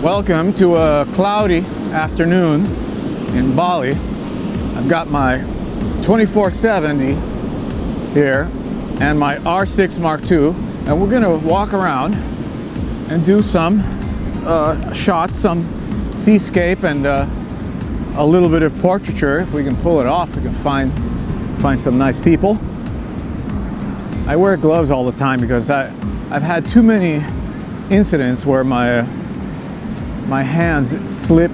Welcome to a cloudy afternoon in Bali. I've got my 2470 here and my R6 Mark II, and we're gonna walk around and do some shots, some seascape and a little bit of portraiture. If we can pull it off, we can find some nice people. I wear gloves all the time because I've had too many incidents where my hands slip,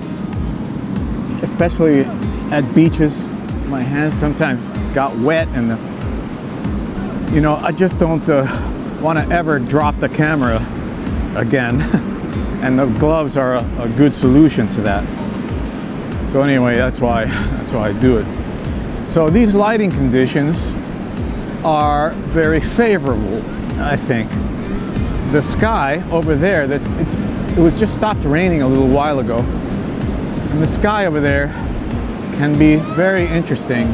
especially at beaches. My hands sometimes got wet, and you know, I just don't want to ever drop the camera again. And the gloves are a good solution to that. So anyway, that's why I do it. So these lighting conditions are very favorable, I think. The sky over there, it was just stopped raining a little while ago, and the sky over there can be very interesting,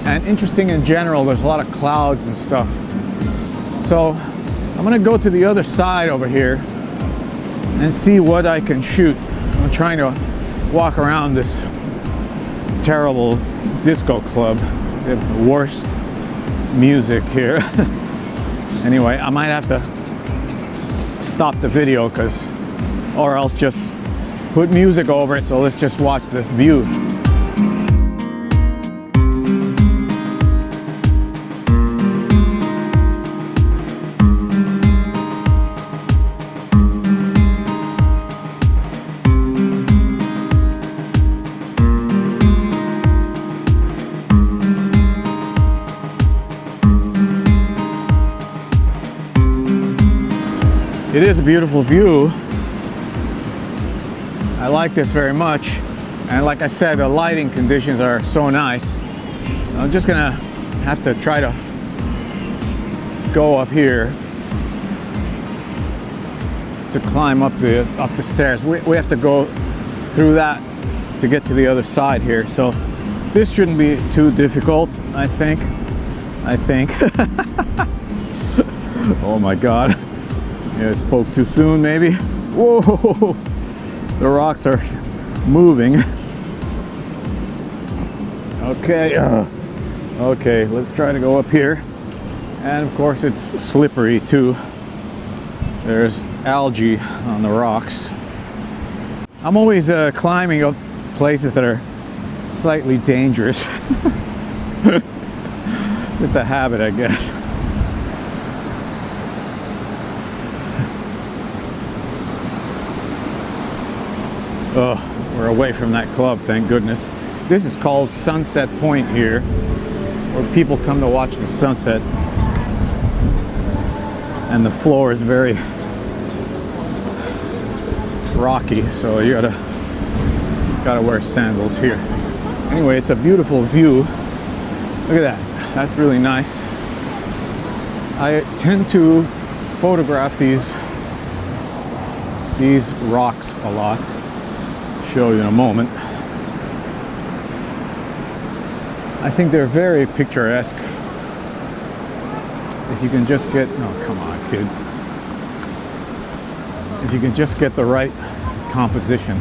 and interesting in general. There's a lot of clouds and stuff. So I'm gonna go to the other side over here and see what I can shoot. I'm trying to walk around this terrible disco club. They have the worst music here. Anyway, I might have to stop the video or else just put music over it. So let's just watch the view. It is a beautiful view. I like this very much, and like I said, the lighting conditions are so nice. I'm just gonna have to try to go up here to climb up the stairs. We have to go through that to get to the other side here, so this shouldn't be too difficult, I think. Oh my god. Yeah, I spoke too soon, maybe. Whoa! The rocks are moving. Okay. Okay, let's try to go up here. And of course, it's slippery too. There's algae on the rocks. I'm always climbing up places that are slightly dangerous. Just a habit, I guess. Oh, we're away from that club, thank goodness. This is called Sunset Point here, where people come to watch the sunset. And the floor is very rocky, so you gotta wear sandals here. Anyway, it's a beautiful view. Look at that, that's really nice. I tend to photograph these rocks a lot. Show you in a moment. I think they're very picturesque. If you can just get, oh come on kid. If you can just get the right composition.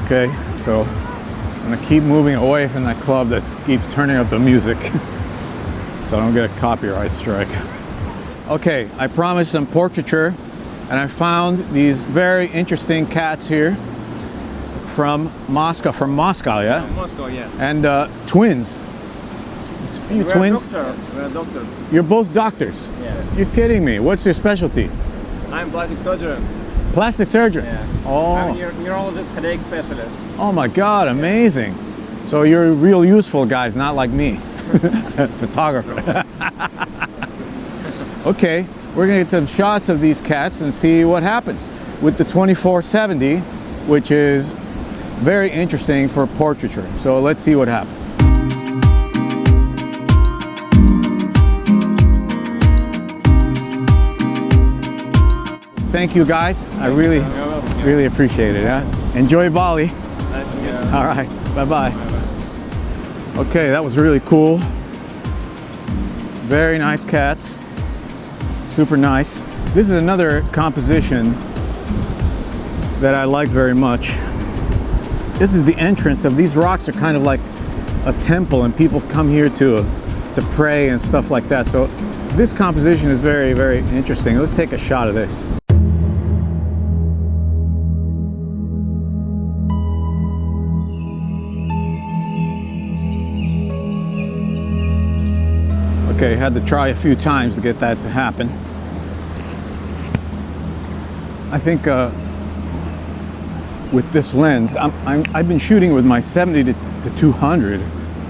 Okay, so I'm gonna keep moving away from that club that keeps turning up the music so I don't get a copyright strike. Okay, I promised some portraiture, and I found these very interesting cats here. From Moscow, yeah? From Moscow, yeah. And twins. Are you twins? Doctors. We're doctors. You're both doctors? Yeah. You're kidding me. What's your specialty? I'm plastic surgeon. Plastic surgeon? Yeah. Oh. I'm a neurologist, headache specialist. Oh my God, amazing. So you're real useful guys, not like me. Photographer. Okay, we're gonna get some shots of these cats and see what happens with the 2470, which is very interesting for portraiture. So let's see what happens. Thank you guys. I really appreciate it. Yeah? Enjoy Bali. Nice to meet you. All right. Bye-bye. Okay, that was really cool. Very nice cats. Super nice. This is another composition that I like very much. This is the entrance of these rocks. Are kind of like a temple, and people come here to pray and stuff like that. So this composition is very, very interesting. Let's take a shot of this. Okay, had to try a few times to get that to happen. I think with this lens, I've been shooting with my 70 to 200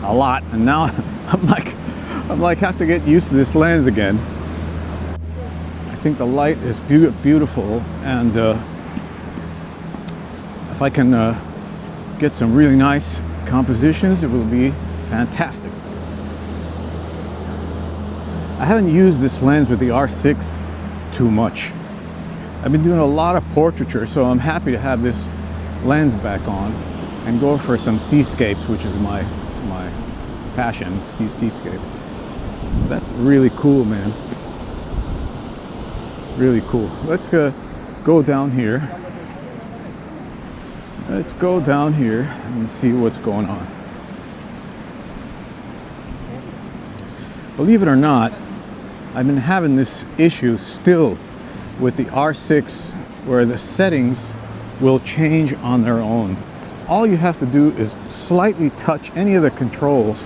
a lot, and now I'm like have to get used to this lens again. I think the light is beautiful, and if I can get some really nice compositions, it will be fantastic. I haven't used this lens with the R6 too much. I've been doing a lot of portraiture, so I'm happy to have this lens back on and go for some seascapes, which is my passion, seascape. That's really cool, man. Really cool. Let's go down here. Let's go down here and see what's going on. Believe it or not, I've been having this issue still with the R6, where the settings will change on their own. All you have to do is slightly touch any of the controls,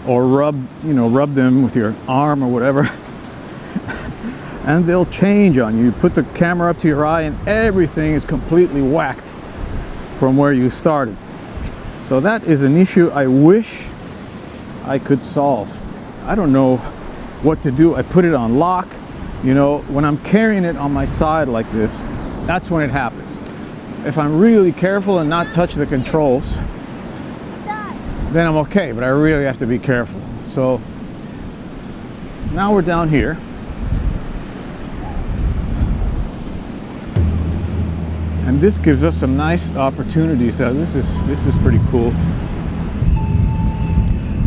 or rub them with your arm or whatever, and they'll change on you. Put the camera up to your eye and everything is completely whacked from where you started. So that is an issue I wish I could solve. I don't know what to do. I put it on lock. You know, when I'm carrying it on my side like this, that's when it happens. If I'm really careful and not touch the controls, then I'm okay, but I really have to be careful. So now we're down here. And this gives us some nice opportunities. This is pretty cool.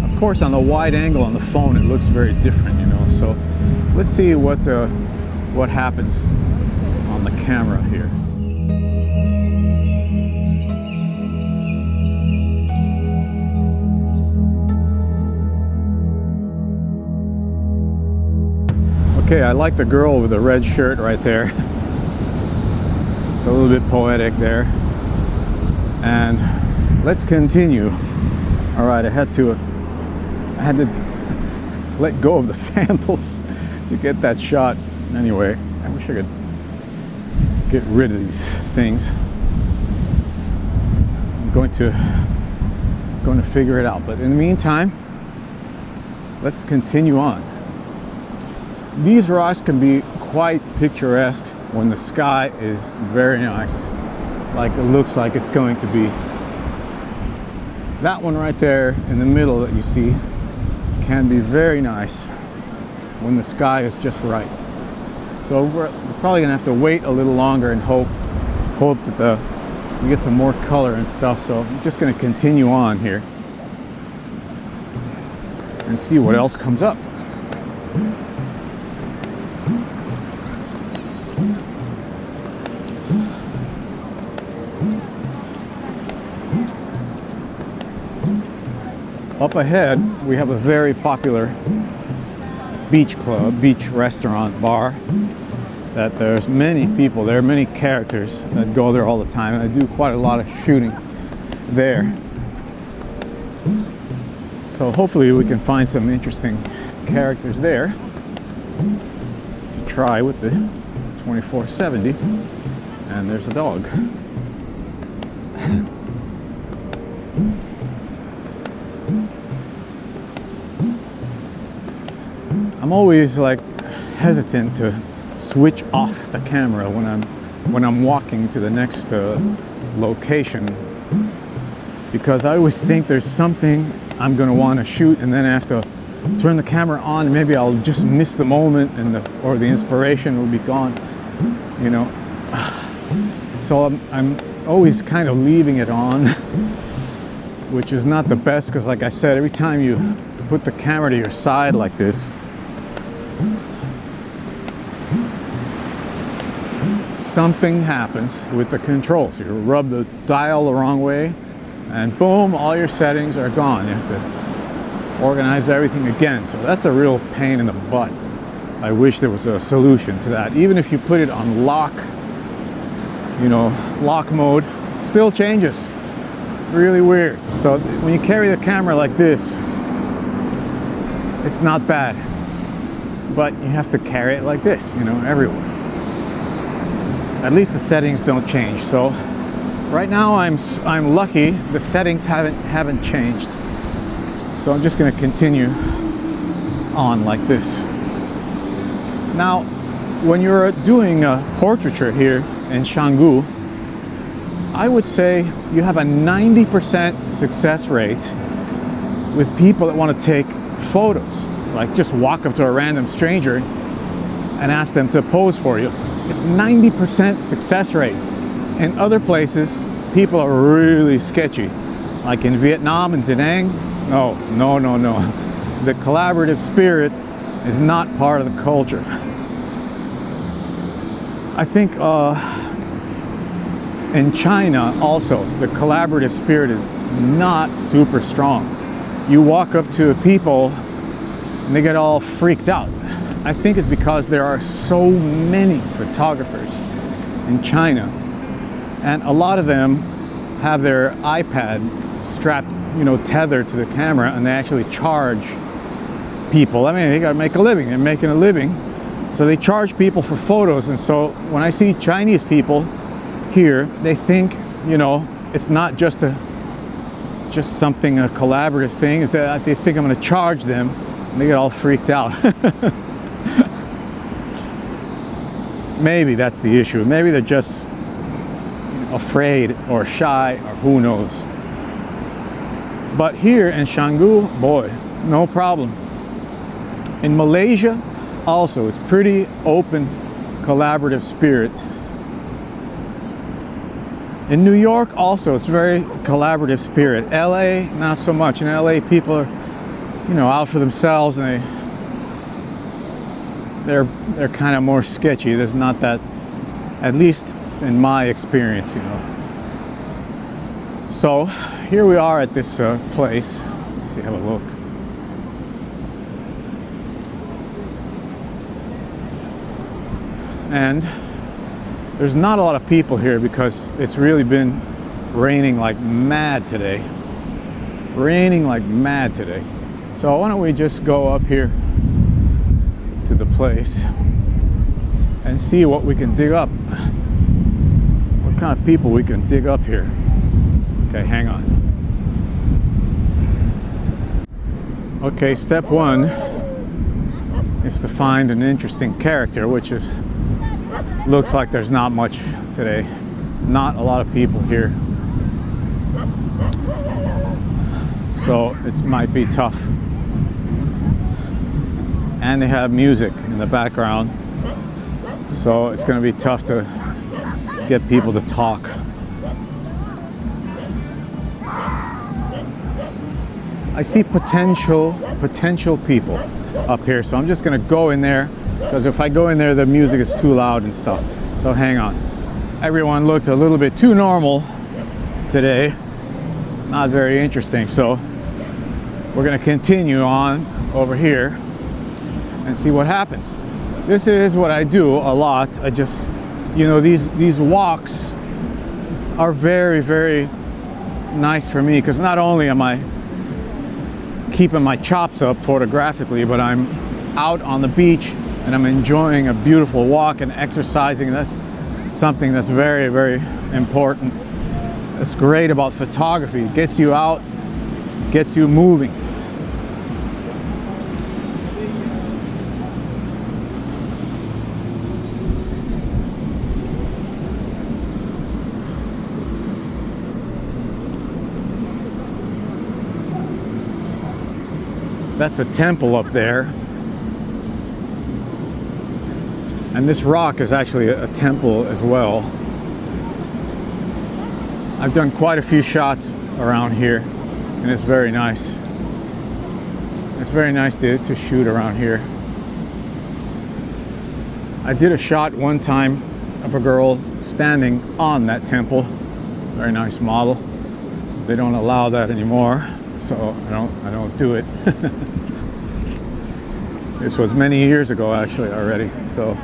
Of course, on the wide angle on the phone, it looks very different, you know. So let's see what happens on the camera here. Okay, I like the girl with the red shirt right there. It's a little bit poetic there. And let's continue. All right, I had to let go of the sandals to get that shot. Anyway, I wish I could get rid of these things. I'm going to figure it out. But in the meantime, let's continue on. These rocks can be quite picturesque when the sky is very nice, like it looks like it's going to be. That one right there in the middle that you see can be very nice when the sky is just right. So we're probably gonna have to wait a little longer and hope that we get some more color and stuff. So I'm just gonna continue on here and see what else comes up. Up ahead, we have a very popular beach club, beach restaurant, bar, that there's many people there, many characters that go there all the time, and I do quite a lot of shooting there. So hopefully we can find some interesting characters there to try with the 2470. And there's a dog. I'm always like hesitant to switch off the camera when I'm walking to the next location, because I always think there's something I'm going to want to shoot, and then I have to turn the camera on, and maybe I'll just miss the moment, and or the inspiration will be gone, you know. So I'm always kind of leaving it on, which is not the best, because like I said, every time you put the camera to your side like this, something happens with the controls. You rub the dial the wrong way and boom, all your settings are gone. You have to organize everything again. So that's a real pain in the butt. I wish there was a solution to that. Even if you put it on lock, you know, lock mode, still changes. Really weird. So when you carry the camera like this, it's not bad. But you have to carry it like this, you know, everywhere. At least the settings don't change. So right now I'm lucky the settings haven't changed. So I'm just going to continue on like this. Now, when you're doing a portraiture here in Canggu, I would say you have a 90% success rate with people that want to take photos. Like just walk up to a random stranger and ask them to pose for you. It's 90% success rate. In other places, people are really sketchy. Like in Vietnam and Da Nang, no. The collaborative spirit is not part of the culture. I think in China also, the collaborative spirit is not super strong. You walk up to people and they get all freaked out. I think it's because there are so many photographers in China, and a lot of them have their iPad strapped, you know, tethered to the camera, and they actually charge people. I mean, they gotta make a living. They're making a living, so they charge people for photos. And so when I see Chinese people here, they think, you know, it's not just a collaborative thing. They think I'm going to charge them, and they get all freaked out. Maybe that's the issue. Maybe they're just, you know, afraid or shy, or who knows. But here in Canggu, boy, no problem. In Malaysia also, it's pretty open, collaborative spirit. In New York also, it's very collaborative spirit. LA, not so much. In LA, people are, you know, out for themselves, and they're kind of more sketchy. There's not that, at least in my experience, you know. So here we are at this place. Let's see, have a look. And there's not a lot of people here because it's really been raining like mad today. Raining like mad today. So why don't we just go up here to the place and see what we can dig up. What kind of people we can dig up here. Okay, hang on. Okay, step one is to find an interesting character, which is looks like there's not much today. Not a lot of people here. So it might be tough. And they have music in the background. So it's going to be tough to get people to talk. I see potential people up here. So I'm just going to go in there, because if I go in there, the music is too loud and stuff. So hang on. Everyone looked a little bit too normal today. Not very interesting. So we're going to continue on over here and see what happens. This is what I do a lot. I just, you know, these walks are very, very nice for me, because not only am I keeping my chops up photographically, but I'm out on the beach and I'm enjoying a beautiful walk and exercising. That's something that's very, very important. That's great about photography. It gets you out, gets you moving. That's a temple up there. And this rock is actually a temple as well. I've done quite a few shots around here, and it's very nice. It's very nice to shoot around here. I did a shot one time of a girl standing on that temple. Very nice model. They don't allow that anymore, so I don't do it. This was many years ago actually already. So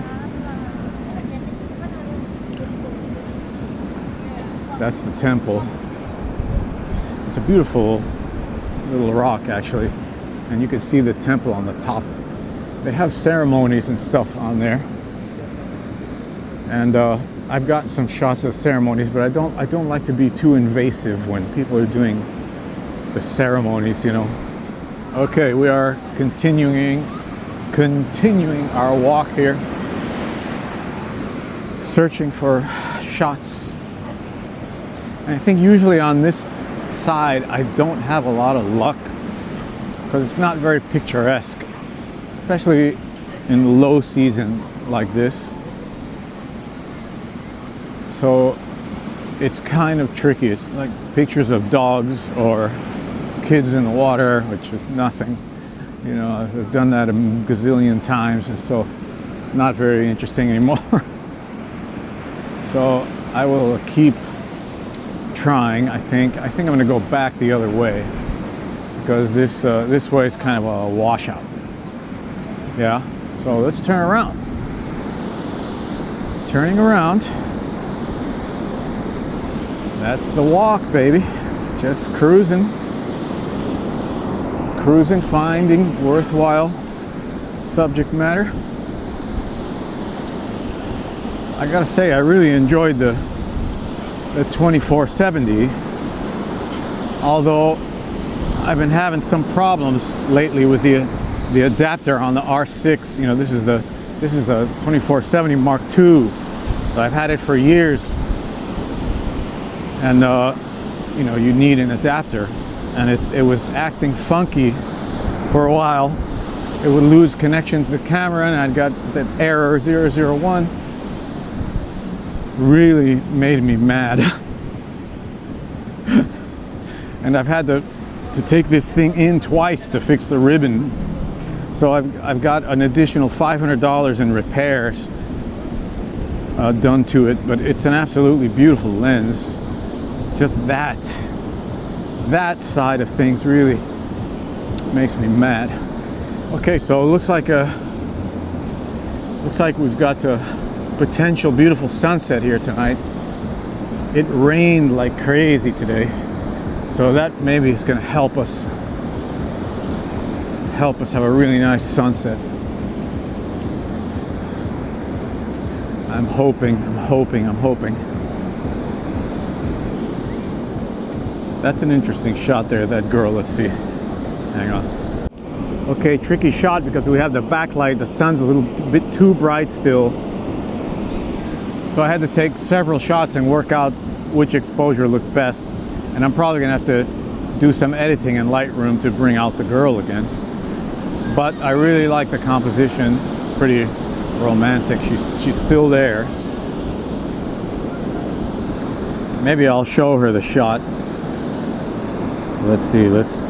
that's the temple. It's a beautiful little rock actually, and you can see the temple on the top. They have ceremonies and stuff on there, and I've gotten some shots of the ceremonies, but I don't like to be too invasive when people are doing the ceremonies, you know. Okay, we are continuing our walk here, searching for shots. And I think usually on this side I don't have a lot of luck because it's not very picturesque, especially in low season like this. So it's kind of tricky. It's like pictures of dogs or kids in the water, which is nothing. You know, I've done that a gazillion times, and so not very interesting anymore. So I will keep trying. I think I'm going to go back the other way because this way is kind of a washout. Yeah. So let's turn around. Turning around. That's the walk, baby. Just cruising, finding worthwhile subject matter. I gotta say, I really enjoyed the 2470, although I've been having some problems lately with the adapter on the R6. You know, this is the 2470 Mark II. So I've had it for years, and you know, you need an adapter, and it was acting funky for a while. It would lose connection to the camera, and I'd got that error 001. Really made me mad. And I've had to take this thing in twice to fix the ribbon. So I've got an additional $500 in repairs done to it, but it's an absolutely beautiful lens. Just that side of things really makes me mad. Okay, so it looks like we've got a potential beautiful sunset here tonight. It rained like crazy today, so that maybe is going to help us have a really nice sunset. I'm hoping. That's an interesting shot there, that girl. Let's see. Hang on. Okay, tricky shot because we have the backlight. The sun's a little bit too bright still. So I had to take several shots and work out which exposure looked best. And I'm probably gonna have to do some editing in Lightroom to bring out the girl again. But I really like the composition. Pretty romantic. She's still there. Maybe I'll show her the shot. Let's see, let's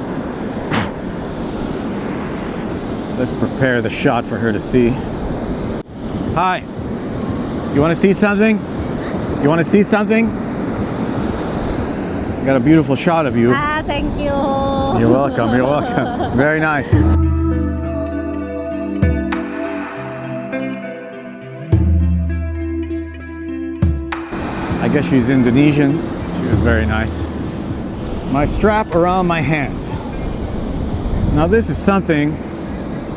prepare the shot for her to see. Hi, you want to see something? You want to see something? I got a beautiful shot of you. Ah, thank you. You're welcome, you're welcome. Very nice. I guess she's Indonesian. She was very nice. My strap around my hand. Now this is something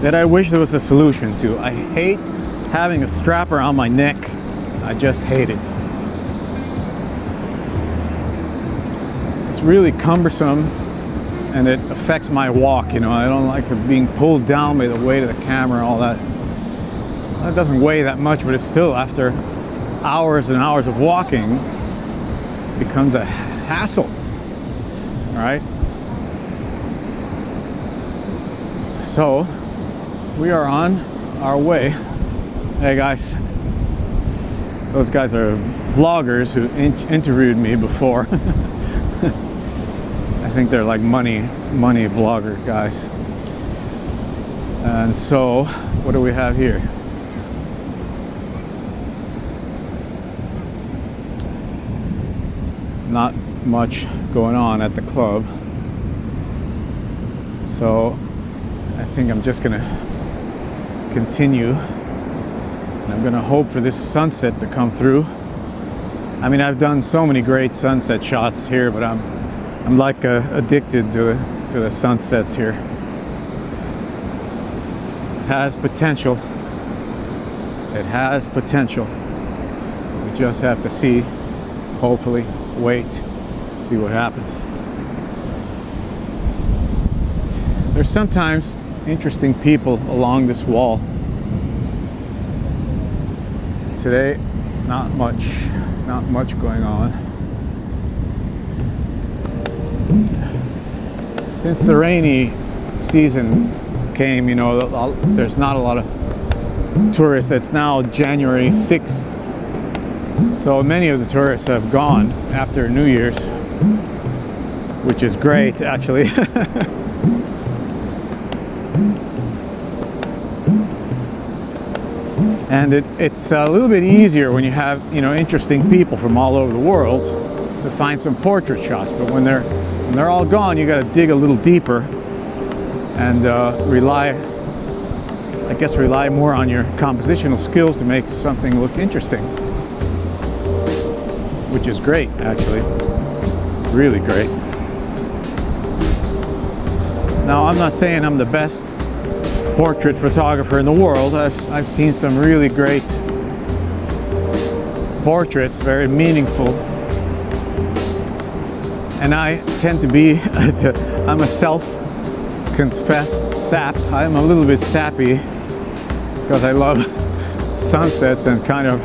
that I wish there was a solution to. I hate having a strap around my neck. I just hate it. It's really cumbersome and it affects my walk, you know. I don't like it being pulled down by the weight of the camera and all that. That doesn't weigh that much, but it's still, after hours and hours of walking, becomes a hassle. All right, so we are on our way. Hey guys, those guys are vloggers who interviewed me before. I think they're like money vlogger guys. And so what do we have here? not much going on at the club. So I think I'm just gonna continue. And I'm gonna hope for this sunset to come through. I mean, I've done so many great sunset shots here, but I'm like addicted to the sunsets here. It has potential. It has potential. We just have to see, hopefully, wait, see what happens. There's sometimes interesting people along this wall. Today, not much going on. Since the rainy season came, you know, there's not a lot of tourists. It's now January 6th. So many of the tourists have gone after New Year's, which is great, actually. And it's a little bit easier when you have, you know, interesting people from all over the world to find some portrait shots. But when they're all gone, you got to dig a little deeper and rely more on your compositional skills to make something look interesting, which is great, actually, really great. Now, I'm not saying I'm the best portrait photographer in the world. I've seen some really great portraits, very meaningful, and I tend to be I'm a self-confessed sap. I'm a little bit sappy because I love sunsets and kind of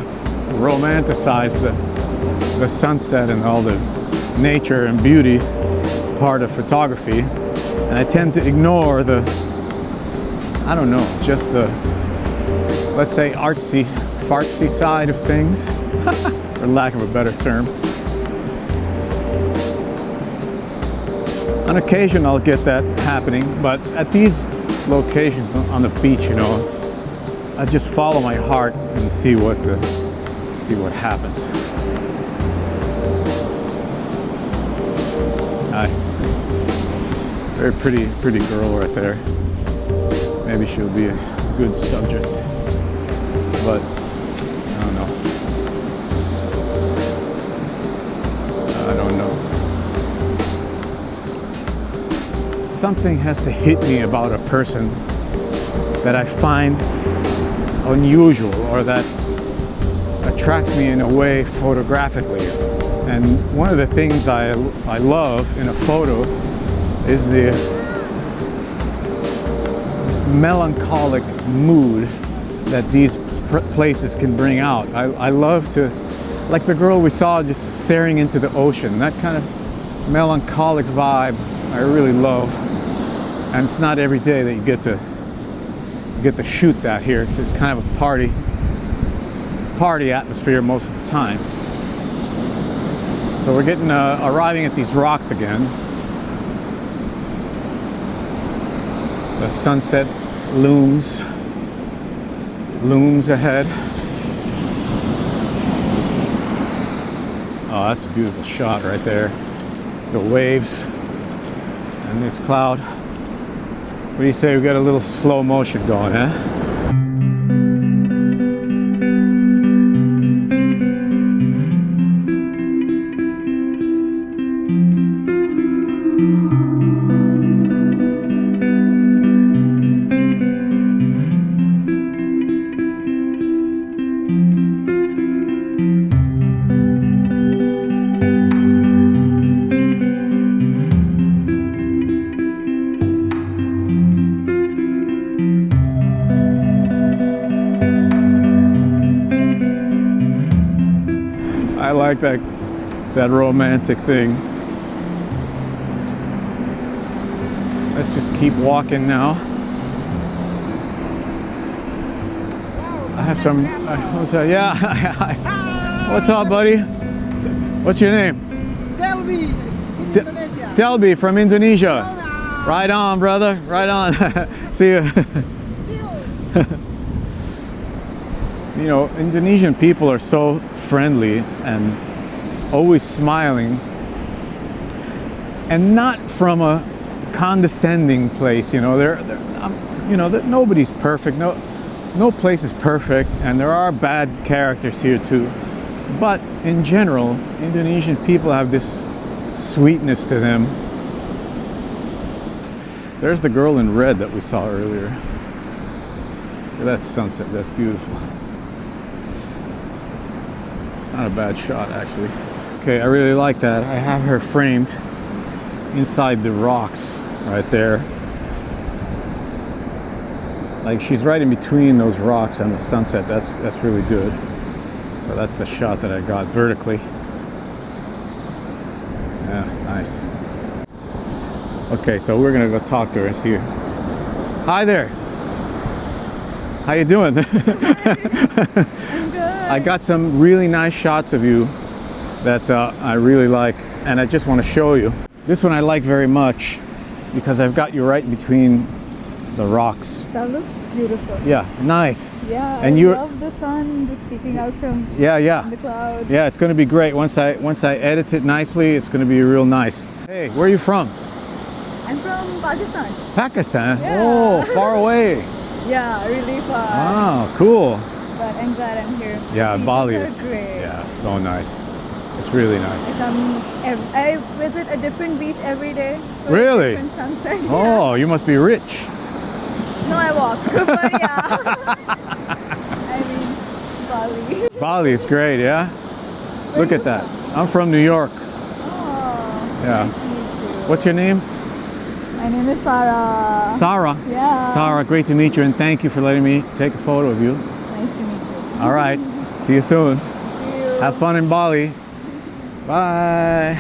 romanticize the sunset and all the nature and beauty part of photography, and I tend to ignore the, I don't know, just the, let's say, artsy, fartsy side of things, for lack of a better term. On occasion I'll get that happening, but at these locations on the beach, you know, I just follow my heart and see what happens. Hi. Very pretty girl right there. Maybe she'll be a good subject, but I don't know. I don't know. Something has to hit me about a person that I find unusual or that attracts me in a way photographically. And one of the things I love in a photo is the melancholic mood that these places can bring out. I love to, like the girl we saw just staring into the ocean, that kind of melancholic vibe I really love. And it's not every day that you get to shoot that here. It's just kind of a party atmosphere most of the time. So we're getting arriving at these rocks again. The sunset looms ahead. Oh, that's a beautiful shot right there. The waves and this cloud. What do you say we got a little slow motion going, huh? I like that romantic thing. Let's just keep walking now. I have some hotel. Yeah. What's up, buddy? What's your name? Delby, Indonesia. Delby from Indonesia. Right on, brother. Right on. See you. See you. You know, Indonesian people are so friendly and always smiling and not from a condescending place. You know, you know, that nobody's perfect. No place is perfect, and there are bad characters here too. But in general, Indonesian people have this sweetness to them. There's the girl in red that we saw earlier. Look at that sunset, that's beautiful. It's not a bad shot actually. Okay, I really like that. I have her framed inside the rocks right there. Like she's right in between those rocks and the sunset. That's really good. So that's the shot that I got vertically. Yeah, nice. Okay, so we're gonna go talk to her and see her. Hi there. How you doing? I'm good. I got some really nice shots of you that I really like, and I just want to show you. This one I like very much because I've got you right in between the rocks. That looks beautiful. Yeah, nice. Yeah, And I you're- love the sun just peeking out from Yeah. the clouds. Yeah, it's going to be great. Once I edit it nicely, it's going to be real nice. Hey, where are you from? I'm from Pakistan. Pakistan? Yeah. Oh, far away. Yeah, really far. Wow, cool. But I'm glad I'm here. Yeah, Beaches Bali are is great. yeah, so nice. It's really nice. I visit a different beach every day. For Really? A different sunset. Oh, you must be rich. No, I walk. But yeah. I mean, Bali. Bali is great, yeah? Where Look are at you that. from? I'm from New York. Oh, Yeah. nice to meet you. What's your name? My name is Sarah. Sarah. Yeah. Sarah, great to meet you, and thank you for letting me take a photo of you. Nice to meet you. All right, see you soon. See you. Have fun in Bali. Bye.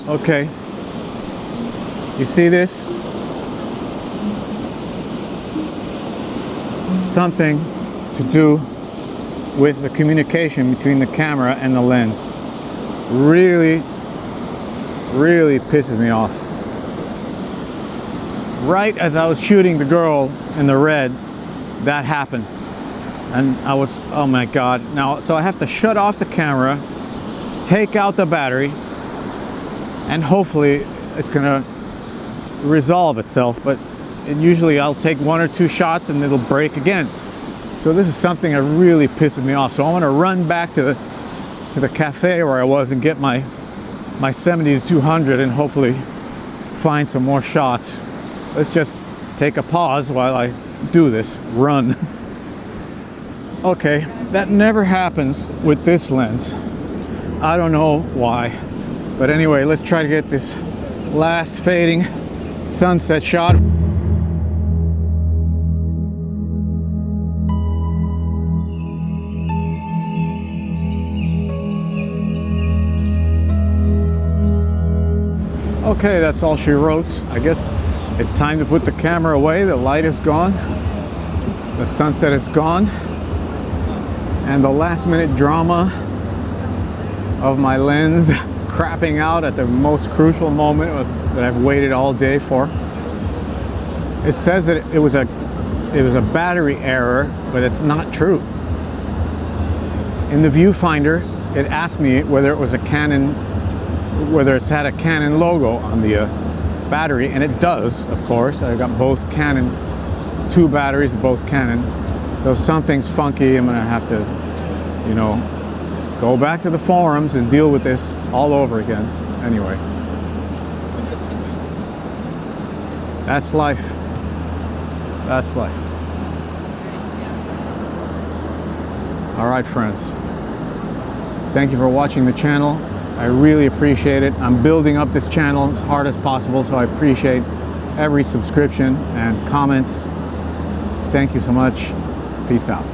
Okay. You see this? Something to do with the communication between the camera and the lens. Really pisses me off. Right as I was shooting the girl in the red, that happened. And I was, oh my God. Now, so I have to shut off the camera, take out the battery, and hopefully it's gonna resolve itself. But usually I'll take one or two shots and it'll break again. So this is something that really pisses me off. So I want to run back to the cafe where I was and get my 70-200 and hopefully find some more shots. Let's just take a pause while I do this run. Okay, that never happens with this lens. I don't know why. But anyway, let's try to get this last fading sunset shot. Okay, that's all she wrote. I guess it's time to put the camera away. The light is gone. The sunset is gone. And the last minute drama of my lens crapping out at the most crucial moment that I've waited all day for. It says that it was a battery error, but it's not true. In the viewfinder, it asked me whether it was a Canon, whether it's had a Canon logo on the battery, and it does, of course. I got both Canon, 2 batteries, both Canon. So something's funky. I'm gonna have to, you know, go back to the forums and deal with this all over again. Anyway, that's life. That's life. All right, friends. Thank you for watching the channel. I really appreciate it. I'm building up this channel as hard as possible, so I appreciate every subscription and comments. Thank you so much. Peace out.